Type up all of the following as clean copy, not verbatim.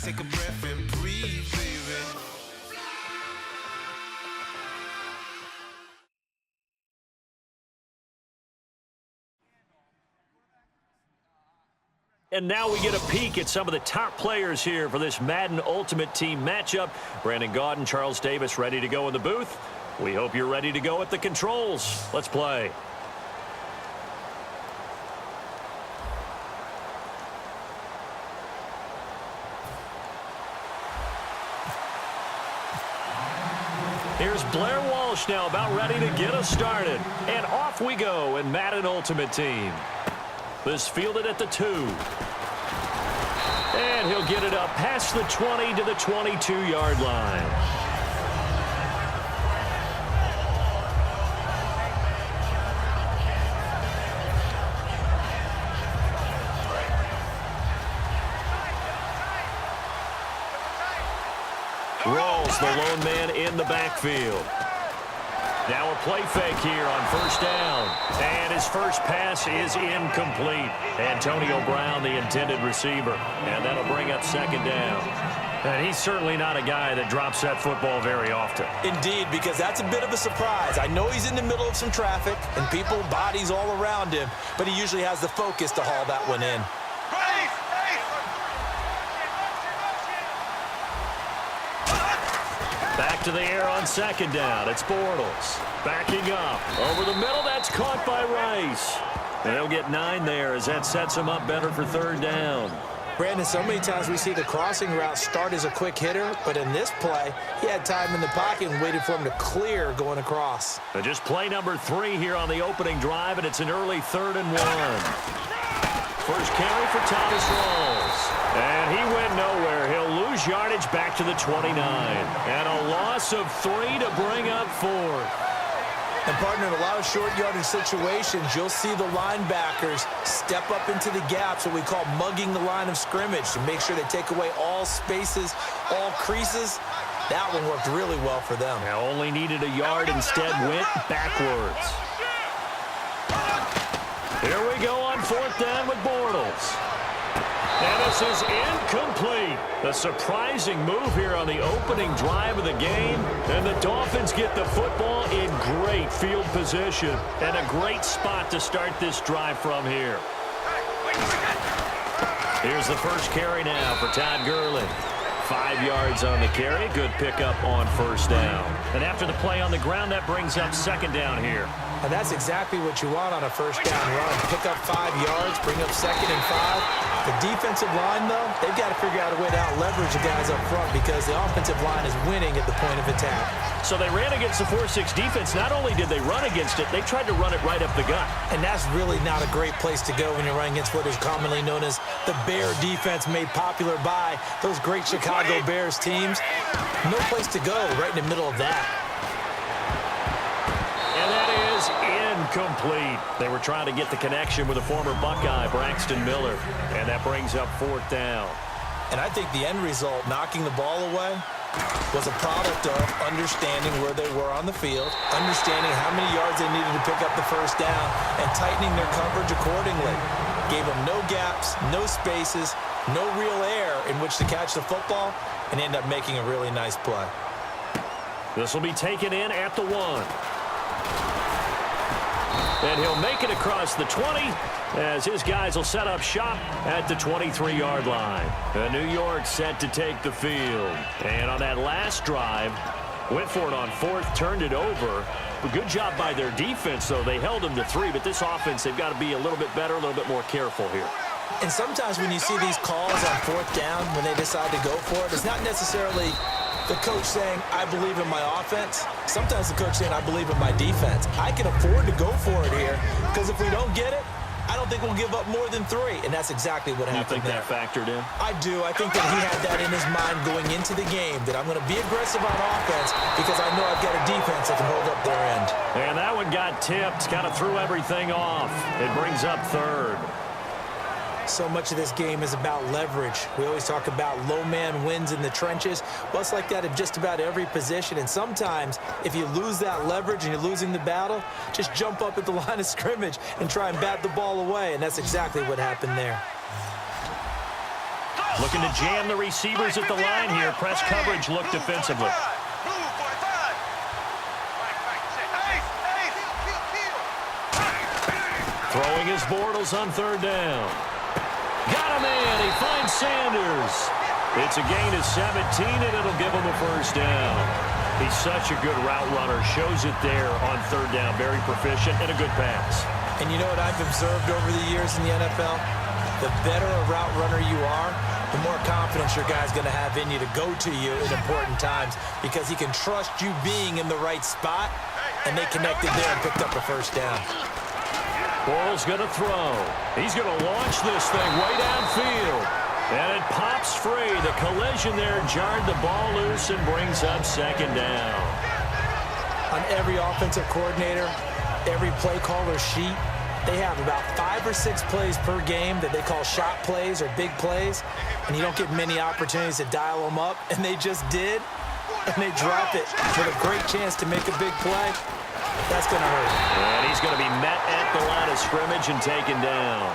take a breath and breathe, baby. And now we get a peek at some of the top players here for this Madden Ultimate Team matchup. Brandon Gaudin, Charles Davis ready to go in the booth. We hope you're ready to go at the controls. Let's play. Here's Blair Walsh now about ready to get us started. And off we go in Madden Ultimate Team. This fielded at the 2. And he'll get it up past the 20 to the 22-yard line. Rolls the lone man in the backfield. Now a play fake here on first down. And his first pass is incomplete. Antonio Brown, the intended receiver. And that'll bring up second down. And he's certainly not a guy that drops that football very often. Indeed, because that's a bit of a surprise. I know he's in the middle of some traffic and people, bodies all around him, but he usually has the focus to haul that one in. Back to the air on second down. It's Bortles. Backing up. Over the middle. That's caught by Rice. And he'll get 9 there as that sets him up better for third down. Brandon, so many times we see the crossing route start as a quick hitter, but in this play, he had time in the pocket and waited for him to clear going across. And just play number 3 here on the opening drive, and it's an early 3rd and 1. First carry for Thomas Rawls. And he went nowhere. He'll lose yardage back to the 29. And a loss of 3 to bring up 4th. And, partner, in a lot of short yardage situations, you'll see the linebackers step up into the gaps, what we call mugging the line of scrimmage, to make sure they take away all spaces, all creases. That one worked really well for them. Now only needed a yard, instead went backwards. Here we go on 4th down with Bortles. And this is incomplete. A surprising move here on the opening drive of the game. And the Dolphins get the football in great field position. And a great spot to start this drive from here. Here's the first carry now for Todd Gurley. 5 yards on the carry. Good pickup on first down. And after the play on the ground, that brings up second down here. And that's exactly what you want on a first down run. Pick up 5 yards, bring up 2nd and 5. The defensive line, though, they've got to figure out a way to out-leverage the guys up front because the offensive line is winning at the point of attack. So they ran against the 4-6 defense. Not only did they run against it, they tried to run it right up the gut. And that's really not a great place to go when you're running against what is commonly known as the Bear defense, made popular by those great Chicago Bears teams. No place to go right in the middle of that. And that is incomplete. They were trying to get the connection with a former Buckeye, Braxton Miller. And that brings up 4th down. And I think the end result, knocking the ball away, was a product of understanding where they were on the field, understanding how many yards they needed to pick up the first down, and tightening their coverage accordingly. Gave them no gaps, no spaces, no real air in which to catch the football, and end up making a really nice play. This will be taken in at the 1. And he'll make it across the 20 as his guys will set up shop at the 23-yard line. New York set to take the field. And on that last drive, went for it on 4th, turned it over. A good job by their defense, though. They held them to 3, but this offense, they've got to be a little bit better, a little bit more careful here. And sometimes when you see these calls on 4th down, when they decide to go for it, it's not necessarily the coach saying, I believe in my offense. Sometimes the coach saying, I believe in my defense. I can afford to go for it here because if we don't get it, I don't think we'll give up more than 3. And that's exactly what happened. You think that factored in? I do. I think that he had that in his mind going into the game, that I'm going to be aggressive on offense because I know I've got a defense that can hold up their end. And that one got tipped, kind of threw everything off. It brings up 3rd. So much of this game is about leverage. We always talk about low man wins in the trenches. Well, it's like that in just about every position. And sometimes, if you lose that leverage and you're losing the battle, just jump up at the line of scrimmage and try and bat the ball away. And that's exactly what happened there. Looking to jam the receivers at the line here. Press coverage look defensively. Throwing his Bortles on third down. Got him in. He finds Sanders. It's a gain of 17, and it'll give him a first down. He's such a good route runner. Shows it there on third down. Very proficient and a good pass. And you know what I've observed over the years in the NFL? The better a route runner you are, the more confidence your guy's going to have in you to go to you in important times because he can trust you being in the right spot, and they connected there and picked up a first down. Bortles going to throw. He's going to launch this thing way downfield. And it pops free. The collision there jarred the ball loose and brings up second down. On every offensive coordinator, every play caller sheet, they have about 5 or 6 plays per game that they call shot plays or big plays, and you don't get many opportunities to dial them up, and they just did, and they drop it with a great chance to make a big play. That's going to hurt. And he's going to be met at the line of scrimmage and taken down.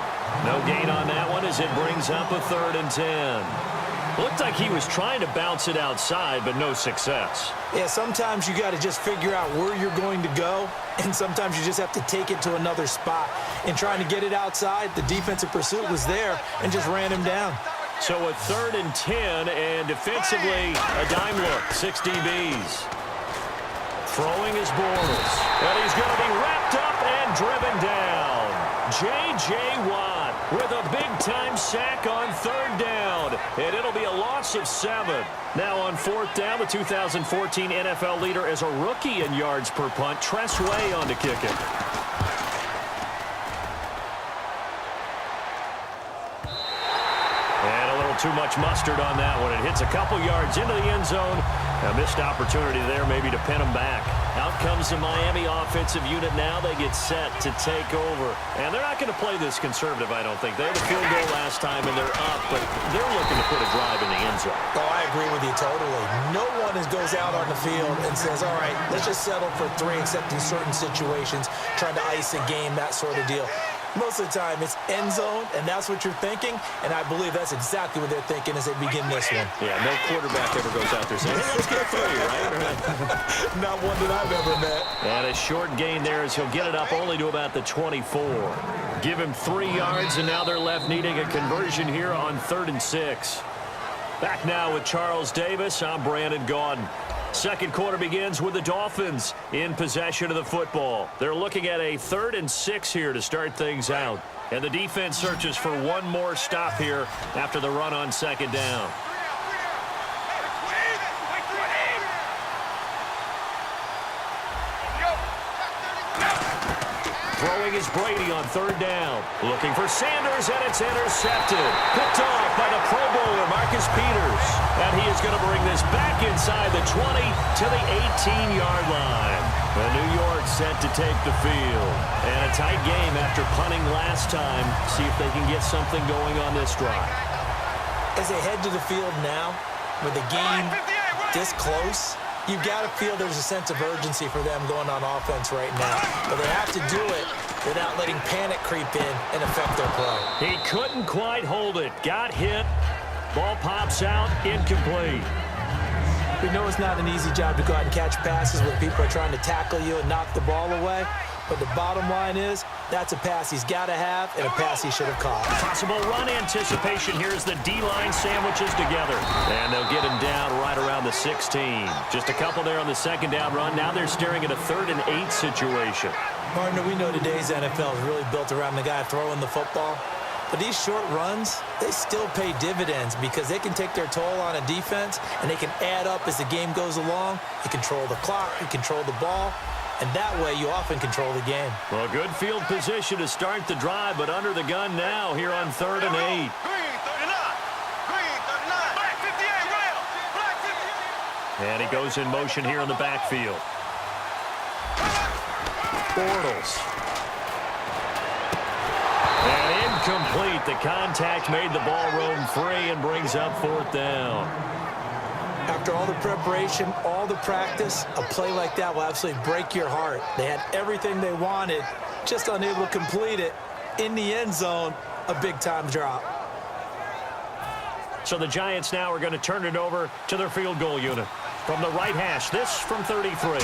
No gain on that one as it brings up a 3rd and 10. Looked like he was trying to bounce it outside, but no success. Yeah, sometimes you got to just figure out where you're going to go, and sometimes you just have to take it to another spot. In trying to get it outside, the defensive pursuit was there and just ran him down. So a 3rd and 10, and defensively, a dime look, 6 DBs. Throwing his Bortles, and he's going to be wrapped up and driven down. J.J. Watt with a big-time sack on 3rd down, and it'll be a loss of 7. Now on 4th down, the 2014 NFL leader as a rookie in yards per punt, Tress Way on to kick it. And a little too much mustard on that one. It hits a couple yards into the end zone. A missed opportunity there maybe to pin them back. Out comes the Miami offensive unit now. They get set to take over. And they're not going to play this conservative, I don't think. They had a field goal last time, and they're up, but they're looking to put a drive in the end zone. Oh, I agree with you totally. No one goes out on the field and says, all right, let's just settle for 3 except in certain situations, trying to ice a game, that sort of deal. Most of the time, it's end zone, and that's what you're thinking, and I believe that's exactly what they're thinking as they begin this one. Yeah, no quarterback ever goes out there saying, hey, let's get a 3, right? Not one that I've ever met. And a short gain there as he'll get it up only to about the 24. Give him 3 yards, and now they're left needing a conversion here on 3rd and 6. Back now with Charles Davis. I'm Brandon Gaudin. Second quarter begins with the Dolphins in possession of the football. They're looking at a 3rd and 6 here to start things out. And the defense searches for one more stop here after the run on 2nd down. Throwing is Brady on 3rd down. Looking for Sanders, and it's intercepted. Picked off by the Pro Bowler, Marcus Peters. And he is going to bring this back inside the 20 to the 18-yard line. The New York set to take the field. And a tight game after punting last time. See if they can get something going on this drive. As they head to the field now, with the game this close, you've got to feel there's a sense of urgency for them going on offense right now. But they have to do it without letting panic creep in and affect their play. He couldn't quite hold it. Got hit. Ball pops out. Incomplete. We know it's not an easy job to go out and catch passes when people are trying to tackle you and knock the ball away. But the bottom line is, that's a pass he's got to have and a pass he should have caught. Possible run anticipation here as the D-line sandwiches together. And they'll get him down right around the 16. Just a couple there on the 2nd down run. Now they're staring at a 3rd and 8 situation. Partner, we know today's NFL is really built around the guy throwing the football. But these short runs, they still pay dividends because they can take their toll on a defense and they can add up as the game goes along. You control the clock, you control the ball. And that way, you often control the game. Well, good field position to start the drive, but under the gun now here on 3rd and 8. And he goes in motion here in the backfield. Bortles. And incomplete. The contact made the ball roam free and brings up 4th down. After all the preparation, all the practice, a play like that will absolutely break your heart. They had everything they wanted, just unable to complete it. In the end zone, a big-time drop. So the Giants now are going to turn it over to their field goal unit. From the right hash, this from 33.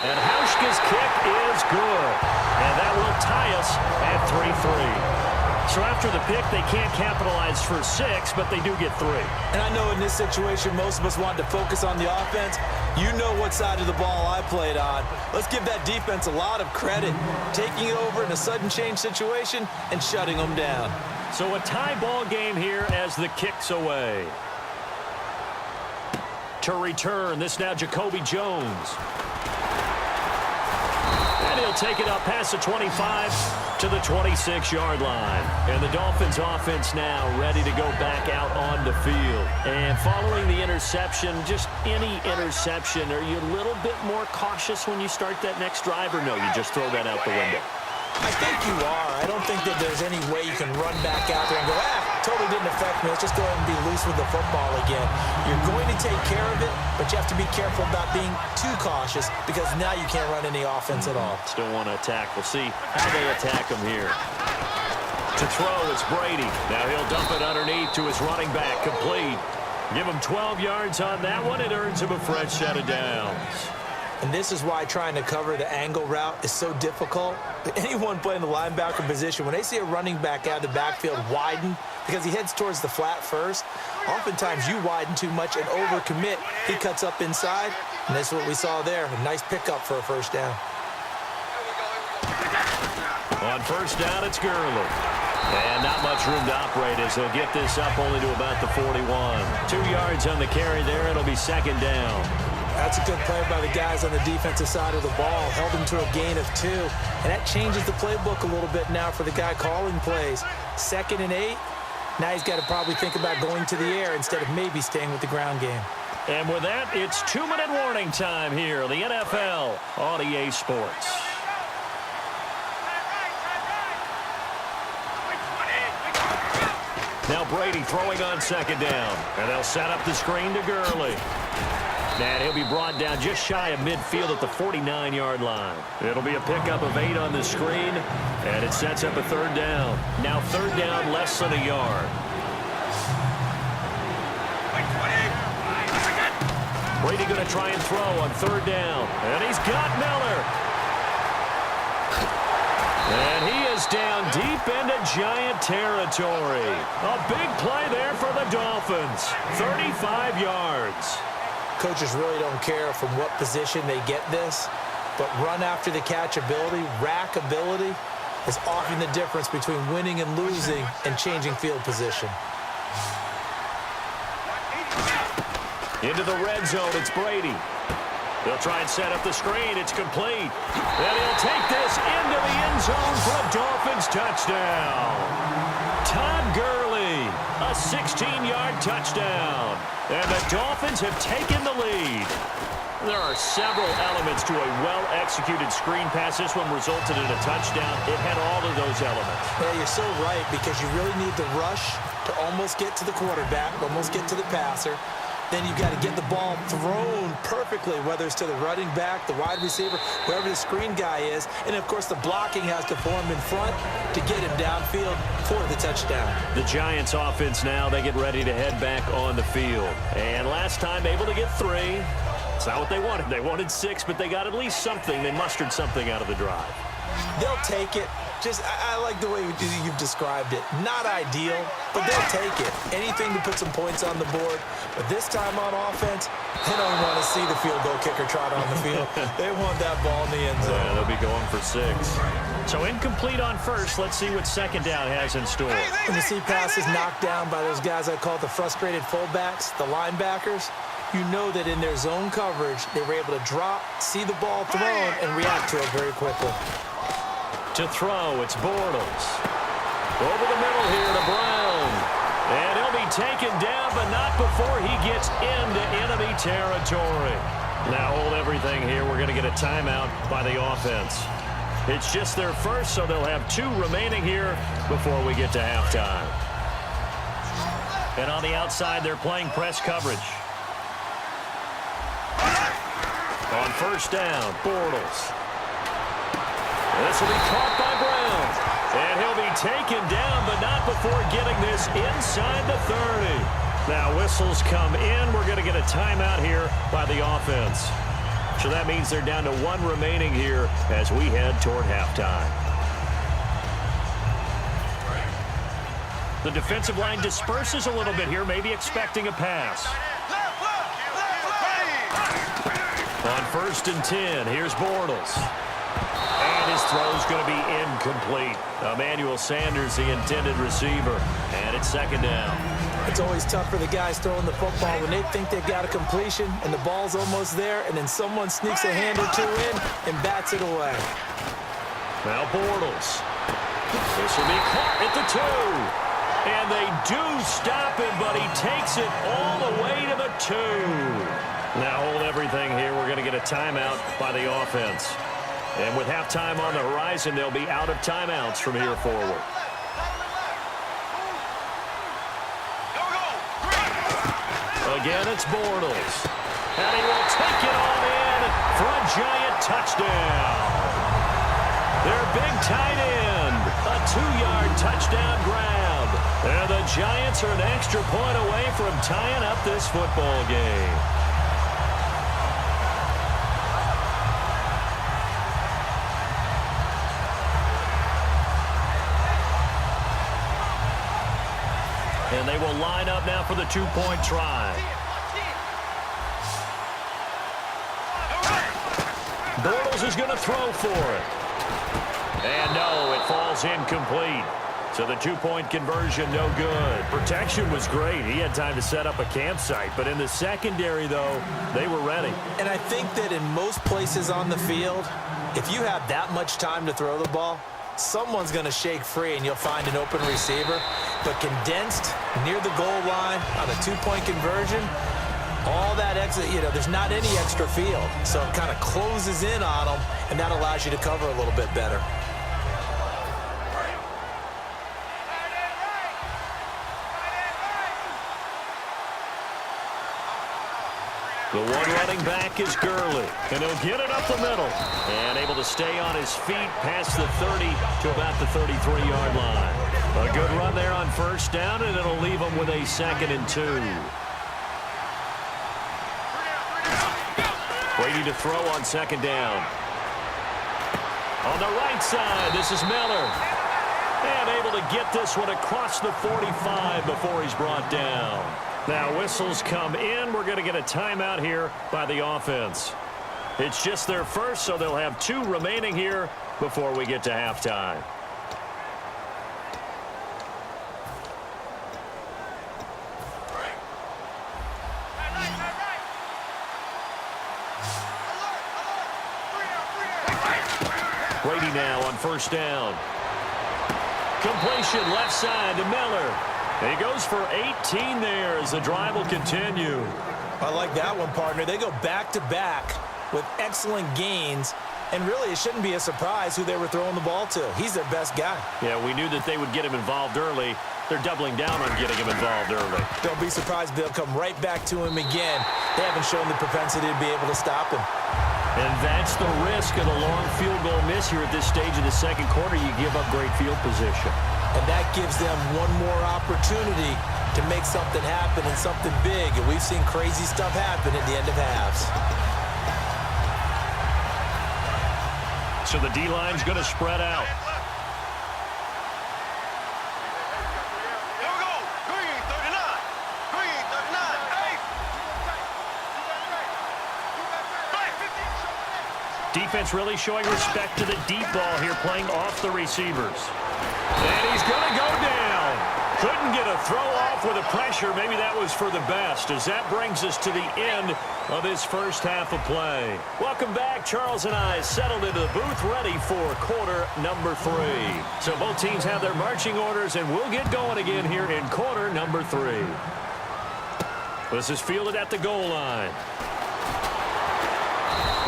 And Hauschka's kick is good. And that will tie us at 3-3. So after the pick, they can't capitalize for 6, but they do get 3. And I know in this situation, most of us wanted to focus on the offense. You know what side of the ball I played on. Let's give that defense a lot of credit, taking it over in a sudden change situation and shutting them down. So a tie ball game here as the kick's away. To return, this now Jacoby Jones. And he'll take it up past the 25 to the 26-yard line. And the Dolphins offense now ready to go back out on the field. And following the interception, just any interception, are you a little bit more cautious when you start that next drive, or no, you just throw that out the window? I think you are. I don't think that there's any way you can run back out there and go, totally didn't affect me. Let's just go ahead and be loose with the football again. You're going to take care of it, but you have to be careful about being too cautious because now you can't run any offense at all. Still want to attack. We'll see how they attack him here. To throw, it's Brady. Now he'll dump it underneath to his running back, complete. Give him 12 yards on that one. It earns him a fresh set of downs. And this is why trying to cover the angle route is so difficult. Anyone playing the linebacker position, when they see a running back out of the backfield widen because he heads towards the flat first, oftentimes you widen too much and overcommit. He cuts up inside, and that's what we saw there. A nice pickup for a first down. On first down, it's Gurley. And not much room to operate as he'll get this up only to about the 41. 2 yards on the carry there. It'll be second down. That's a good play by the guys on the defensive side of the ball. Held him to a gain of 2. And that changes the playbook a little bit now for the guy calling plays. 2nd and 8. Now he's got to probably think about going to the air instead of maybe staying with the ground game. And with that, it's 2-minute warning time here on the NFL on EA Sports. Now Brady throwing on second down. And they'll set up the screen to Gurley. And he'll be brought down just shy of midfield at the 49-yard line. It'll be a pickup of 8 on the screen, and it sets up a third down. Now third down, less than a yard. Brady going to try and throw on third down, and he's got Miller. And he is down deep into Giant territory. A big play there for the Dolphins. 35 yards. Coaches really don't care from what position they get this, but run after the catch ability, rack ability, is often the difference between winning and losing and changing field position. Into the red zone, it's Brady. They'll try and set up the screen. It's complete. And he'll take this into the end zone for a Dolphins touchdown. Todd Gurley, a 16-yard touchdown. And the Dolphins have taken the lead. There are several elements to a well-executed screen pass. This one resulted in a touchdown. It had all of those elements. Yeah, you're so right, because you really need the rush to almost get to the quarterback, almost get to the passer. Then you've got to get the ball thrown perfectly, whether it's to the running back, the wide receiver, wherever the screen guy is. And, of course, the blocking has to form in front to get him downfield for the touchdown. The Giants offense now, they get ready to head back on the field. And last time able to get 3. It's not what they wanted. They wanted 6, but they got at least something. They mustered something out of the drive. They'll take it. I like the way you've described it. Not ideal, but they'll take it. Anything to put some points on the board. But this time on offense, they don't want to see the field goal kicker trot on the field. They want that ball in the end zone. Yeah, they'll be going for 6. So incomplete on first. Let's see what second down has in store. When you see passes knocked down by those guys I call the frustrated fullbacks, the linebackers, you know that in their zone coverage, they were able to drop, see the ball thrown, and react to it very quickly. To throw, it's Bortles. Over the middle here to Brown. And he'll be taken down, but not before he gets into enemy territory. Now hold everything here. We're going to get a timeout by the offense. It's just their first, so they'll have 2 remaining here before we get to halftime. And on the outside, they're playing press coverage. On first down, Bortles. This will be caught by Brown. And he'll be taken down, but not before getting this inside the 30. Now whistles come in. We're going to get a timeout here by the offense. So that means they're down to 1 remaining here as we head toward halftime. The defensive line disperses a little bit here, maybe expecting a pass. On 1st and 10, here's Bortles. And his throw's going to be incomplete. Emmanuel Sanders, the intended receiver. And it's 2nd down. It's always tough for the guys throwing the football when they think they've got a completion and the ball's almost there, and then someone sneaks a hand or two in and bats it away. Now Bortles. This will be caught at the 2. And they do stop him, but he takes it all the way to the 2. Now hold everything here. We're going to get a timeout by the offense. And with halftime on the horizon, they'll be out of timeouts from here forward. Again, it's Bortles. And he will take it on in for a giant touchdown. Their big tight end, a 2-yard touchdown grab. And the Giants are an extra point away from tying up this football game. And they will line up now for the 2-point try. Bortles is going to throw for it. And no, it falls incomplete. So the 2-point conversion, no good. Protection was great. He had time to set up a campsite. But in the secondary, though, they were ready. And I think that in most places on the field, if you have that much time to throw the ball, someone's going to shake free and you'll find an open receiver. But condensed near the goal line on a 2-point conversion, all that extra, there's not any extra field. So it kind of closes in on them, and that allows you to cover a little bit better. The one running back is Gurley, and he'll get it up the middle. And able to stay on his feet past the 30 to about the 33-yard line. A good run there on 1st down, and it'll leave him with a 2nd and 2. Waiting to throw on 2nd down. On the right side, this is Miller. And able to get this one across the 45 before he's brought down. Now whistles come in. We're going to get a timeout here by the offense. It's just their first, so they'll have 2 remaining here before we get to halftime. Brady now on 1st down. Completion left side to Miller. He goes for 18 there as the drive will continue. I like that one, partner. They go back-to-back with excellent gains, and really it shouldn't be a surprise who they were throwing the ball to. He's their best guy. Yeah, we knew that they would get him involved early. They're doubling down on getting him involved early. Don't be surprised if they'll come right back to him again. They haven't shown the propensity to be able to stop him. And that's the risk of the long field goal miss here at this stage of the 2nd quarter. You give up great field position. And that gives them one more opportunity to make something happen and something big. And we've seen crazy stuff happen at the end of halves. So the D-line's going to spread out. Defense really showing respect to the deep ball here, playing off the receivers. And he's going to go down. Couldn't get a throw off with the pressure. Maybe that was for the best, as that brings us to the end of this first half of play. Welcome back. Charles and I settled into the booth, ready for quarter number 3. So both teams have their marching orders, and we'll get going again here in quarter number 3. This is fielded at the goal line.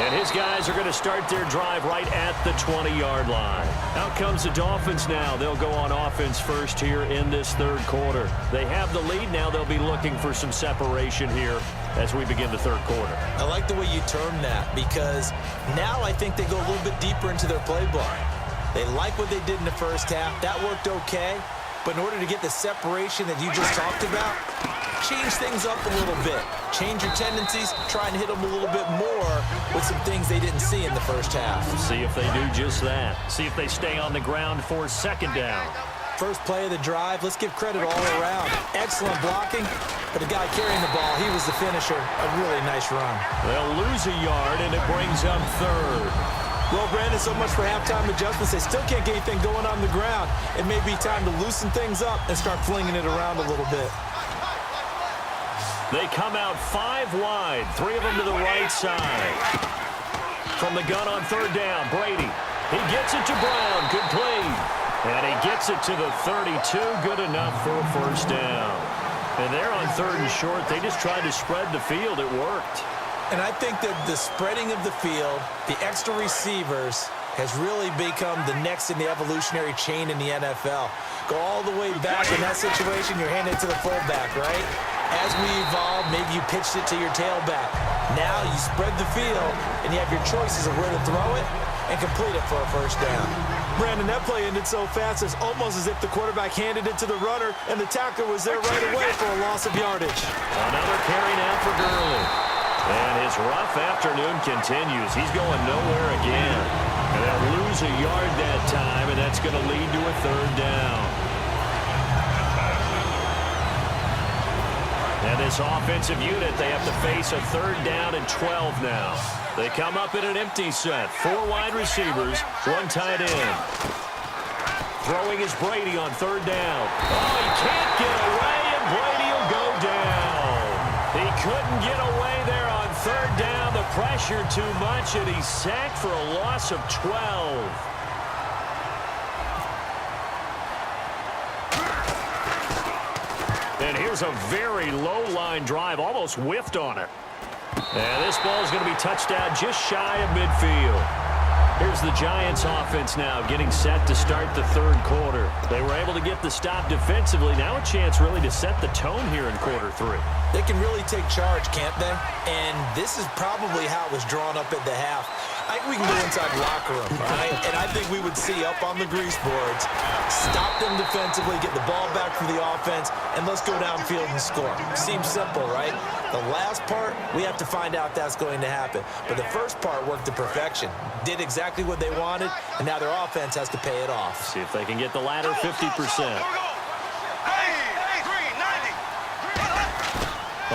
And his guys are going to start their drive right at the 20-yard line. Out comes the Dolphins now. They'll go on offense first here in this 3rd quarter. They have the lead. Now they'll be looking for some separation here as we begin the 3rd quarter. I like the way you term that, because now I think they go a little bit deeper into their playbook. They like what they did in the first half. That worked okay. But in order to get the separation that you just talked about, change things up a little bit. Change your tendencies, try and hit them a little bit more with some things they didn't see in the first half. See if they do just that. See if they stay on the ground for second down. First play of the drive, let's give credit all around. Excellent blocking, but the guy carrying the ball, he was the finisher. A really nice run. They'll lose a yard, and it brings up third. Well, Brandon, so much for halftime adjustments. They still can't get anything going on the ground. It may be time to loosen things up and start flinging it around a little bit. They come out 5 wide, 3 of them to the right side. From the gun on third down, Brady. He gets it to Brown, complete. And he gets it to the 32, good enough for a first down. And they're on third and short. They just tried to spread the field. It worked. And I think that the spreading of the field, the extra receivers, has really become the next in the evolutionary chain in the NFL. Go all the way back in that situation, you're handing it to the fullback, right? As we evolve, maybe you pitched it to your tailback. Now you spread the field, and you have your choices of where to throw it and complete it for a first down. Brandon, that play ended so fast, it's almost as if the quarterback handed it to the runner, and the tackler was there right away for a loss of yardage. Another carry now for Gurley. And his rough afternoon continues. He's going nowhere again. And they'll lose a yard that time, and that's going to lead to a third down. And this offensive unit, they have to face a third down and 12 now. They come up in an empty set. 4 wide receivers, 1 tight end. Throwing is Brady on third down. Oh, he can't get away, and Brady will go down. He couldn't get away there on third down. The pressure too much, and he's sacked for a loss of 12. And here's a very low-line drive, almost whiffed on it. And this ball is going to be touched down just shy of midfield. Here's the Giants offense now getting set to start the third quarter. They were able to get the stop defensively. Now a chance really to set the tone here in quarter 3. They can really take charge, can't they? And this is probably how it was drawn up at the half. I think we can go inside the locker room, right? And I think we would see up on the grease boards, stop them defensively, get the ball back for the offense, and let's go downfield and score. Seems simple, right? The last part, we have to find out that's going to happen. But the first part worked to perfection. Did exactly what they wanted, and now their offense has to pay it off. See if they can get the latter 50%.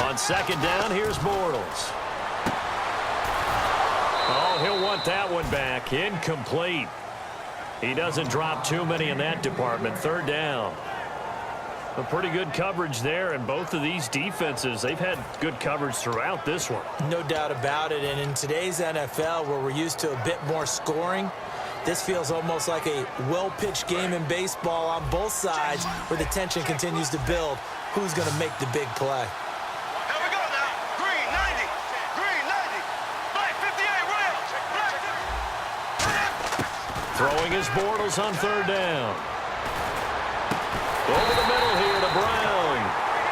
On second down, here's Bortles. Oh, he'll want that one back. Incomplete. He doesn't drop too many in that department. Third down. A pretty good coverage there, and both of these defenses, they've had good coverage throughout this one. No doubt about it, and in today's NFL, where we're used to a bit more scoring, this feels almost like a well-pitched game in baseball on both sides, where the tension continues to build. Who's going to make the big play? Throwing his Bortles on third down. Over the middle here to Brown.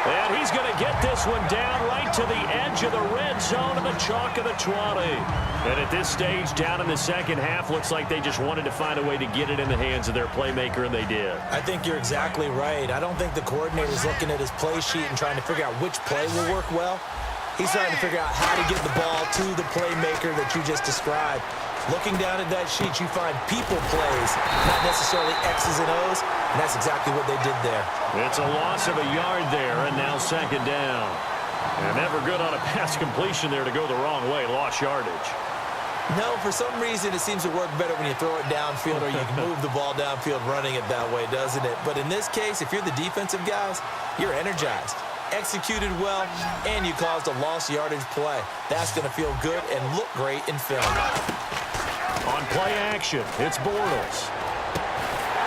And he's going to get this one down right to the edge of the red zone of the chalk of the 20. And at this stage, down in the second half, looks like they just wanted to find a way to get it in the hands of their playmaker, and they did. I think you're exactly right. I don't think the coordinator's looking at his play sheet and trying to figure out which play will work well. He's trying to figure out how to get the ball to the playmaker that you just described. Looking down at that sheet, you find people plays, not necessarily X's and O's, and that's exactly what they did there. It's a loss of a yard there, and now second down. And never good on a pass completion there to go the wrong way, lost yardage. No, for some reason it seems to work better when you throw it downfield or you can move the ball downfield running it that way, doesn't it? But in this case, if you're the defensive guys, you're energized. Executed well, and you caused a lost yardage play. That's going to feel good and look great in film. On play action, it's Bortles.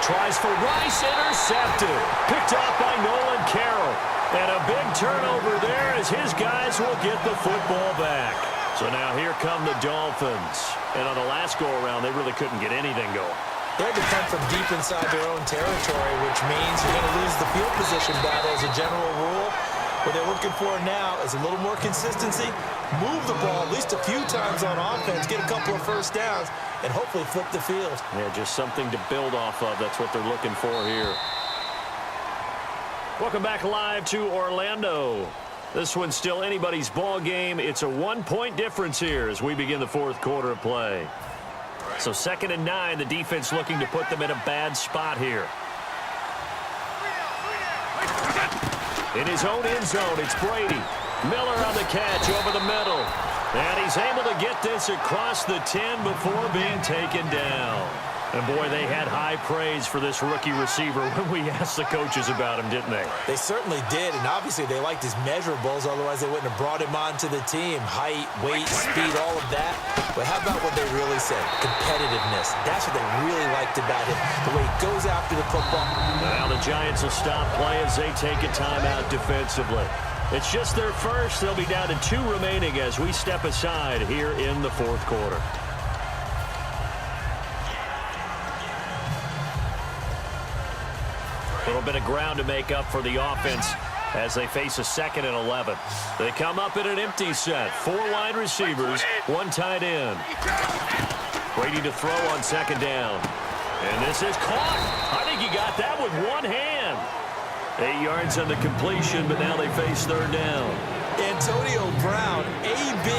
Tries for Rice, intercepted. Picked up by Nolan Carroll. And a big turnover there as his guys will get the football back. So now here come the Dolphins. And on the last go-around, they really couldn't get anything going. They had to come from deep inside their own territory, which means you're going to lose the field position battle as a general rule. What they're looking for now is a little more consistency, move the ball at least a few times on offense, get a couple of first downs, and hopefully flip the field. Yeah, just something to build off of. That's what they're looking for here. Welcome back live to Orlando. This one's still anybody's ball game. It's a 1-point difference here as we begin the fourth quarter of play. So 2nd and 9, the defense looking to put them in a bad spot here. In his own end zone, it's Brady. Miller on the catch over the middle. And he's able to get this across the 10 before being taken down. And, boy, they had high praise for this rookie receiver when we asked the coaches about him, didn't they? They certainly did, and obviously they liked his measurables. Otherwise, they wouldn't have brought him onto the team. Height, weight, speed, all of that. But how about what they really said? Competitiveness. That's what they really liked about him, the way he goes after the football. Now the Giants will stop play as they take a timeout defensively. It's just their first. They'll be down to 2 remaining as we step aside here in the fourth quarter. A little bit of ground to make up for the offense as they face a 2nd and 11. They come up in an empty set. 4 wide receivers, 1 tight end. Brady to throw on 2nd down. And this is caught. I think he got that with 1 hand. 8 yards on the completion, but now they face 3rd down. Antonio Brown, AB,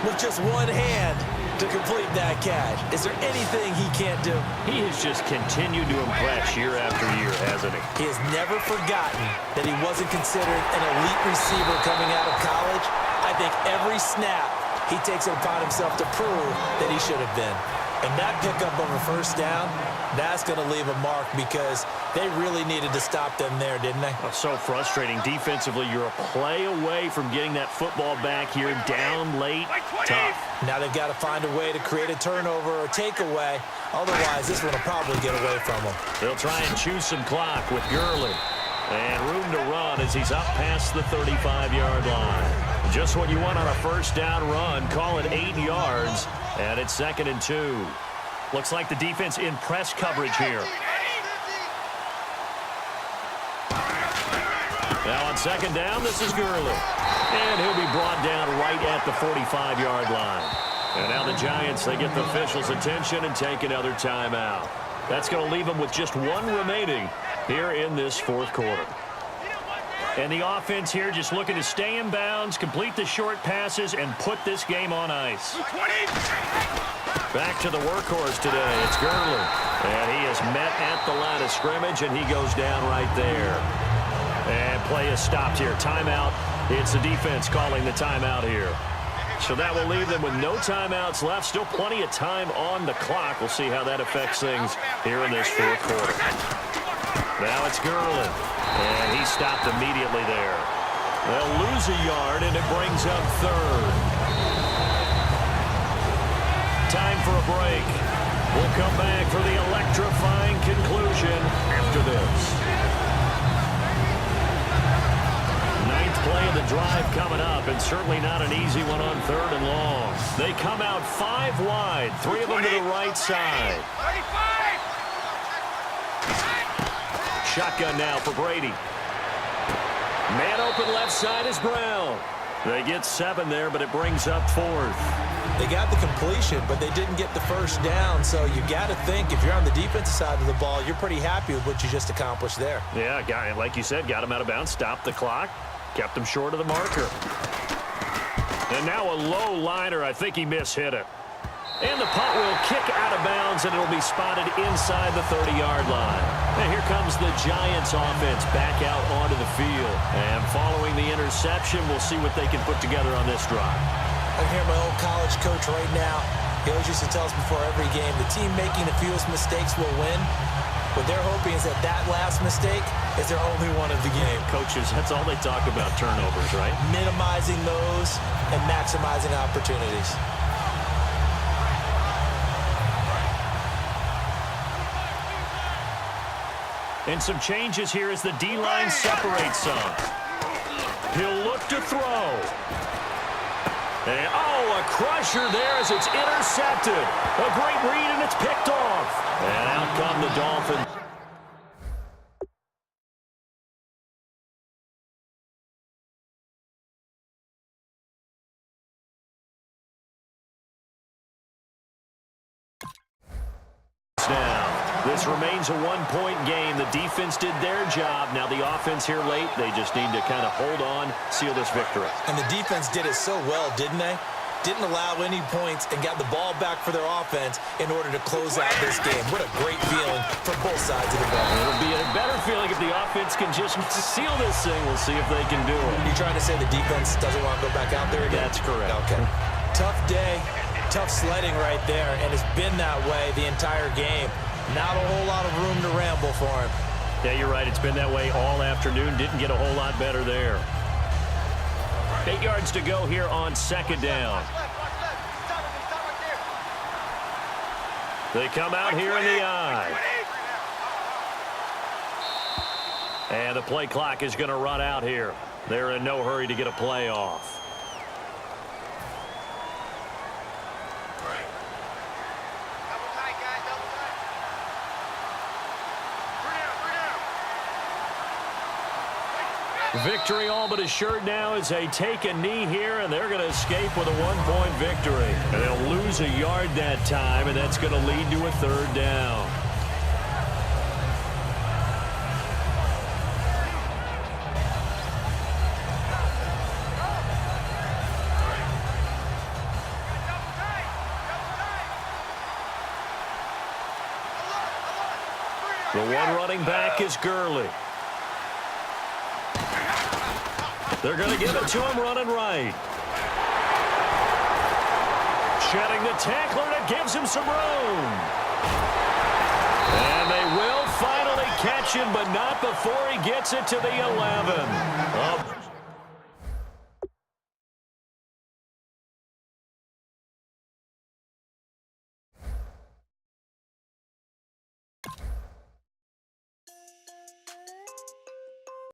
with just 1 hand to complete that catch. Is there anything he can't do? He has just continued to impress year after year, hasn't he? He has never forgotten that he wasn't considered an elite receiver coming out of college. I think every snap he takes it upon himself to prove that he should have been. And that pickup of a 1st down, that's going to leave a mark because they really needed to stop them there, didn't they? Oh, so frustrating. Defensively, you're a play away from getting that football back here, down late. Tough. Now they've got to find a way to create a turnover or takeaway. Otherwise, this one will probably get away from them. They'll try and chew some clock with Gurley. And room to run as he's up past the 35-yard line. Just what you want on a 1st down run. Call it 8 yards. And it's 2nd and 2. Looks like the defense in press coverage here. Now on 2nd down, this is Gurley. And he'll be brought down right at the 45-yard line. And now the Giants, they get the officials' attention and take another timeout. That's going to leave them with just 1 remaining here in this fourth quarter. And the offense here just looking to stay in bounds, complete the short passes, and put this game on ice. Back to the workhorse today. It's Gurley. And he is met at the line of scrimmage, and he goes down right there. And play is stopped here. Timeout. It's the defense calling the timeout here. So that will leave them with no timeouts left. Still plenty of time on the clock. We'll see how that affects things here in this fourth quarter. Now it's Gurley. And he stopped immediately there. They'll lose a yard, and it brings up 3rd. Time for a break. We'll come back for the electrifying conclusion after this. 9th play of the drive coming up, and certainly not an easy one on 3rd and long. They come out 5 wide, 3 of them to the right side. Shotgun now for Brady. Man open left side is Brown. They get 7 there, but it brings up 4th. They got the completion, but they didn't get the 1st down. So you got to think, if you're on the defensive side of the ball, you're pretty happy with what you just accomplished there. Yeah, guy, like you said, got him out of bounds, stopped the clock, kept him short of the marker. And now a low liner. I think he mishit it. And the punt will kick out of bounds, and it'll be spotted inside the 30-yard line. And here comes the Giants offense back out onto the field. And following the interception, we'll see what they can put together on this drive. I can hear my old college coach right now. He always used to tell us before every game, the team making the fewest mistakes will win. What they're hoping is that that last mistake is their only one of the game. Coaches, that's all they talk about, turnovers, right? Minimizing those and maximizing opportunities. And some changes here as the D-line separates some. He'll look to throw. And, oh, a crusher there as it's intercepted. A great read, and it's picked off. And out come the Dolphins. This remains a one-point game. The defense did their job. Now the offense here late, they just need to kind of hold on, seal this victory. And the defense did it so well, didn't they? Didn't allow any points and got the ball back for their offense in order to close out this game. What a great feeling for both sides of the ball. It'll be a better feeling if the offense can just seal this thing. We'll see if they can do it. You're trying to say the defense doesn't want to go back out there again? That's correct. Okay. Tough day, tough sledding right there, and it's been that way the entire game. Not a whole lot of room to ramble for him. Yeah, you're right. It's been that way all afternoon. Didn't get a whole lot better there. 8 yards to go here on second down. They come out here in the eye. And the play clock is going to run out here. They're in no hurry to get a play off. Victory all but assured now as they take a knee here, and they're going to escape with a one-point victory. And they'll lose a yard that time, and that's going to lead to a third down. The one running back is Gurley. They're going to give it to him running right. Shedding the tackler, and it gives him some room. And they will finally catch him, but not before he gets it to the 11.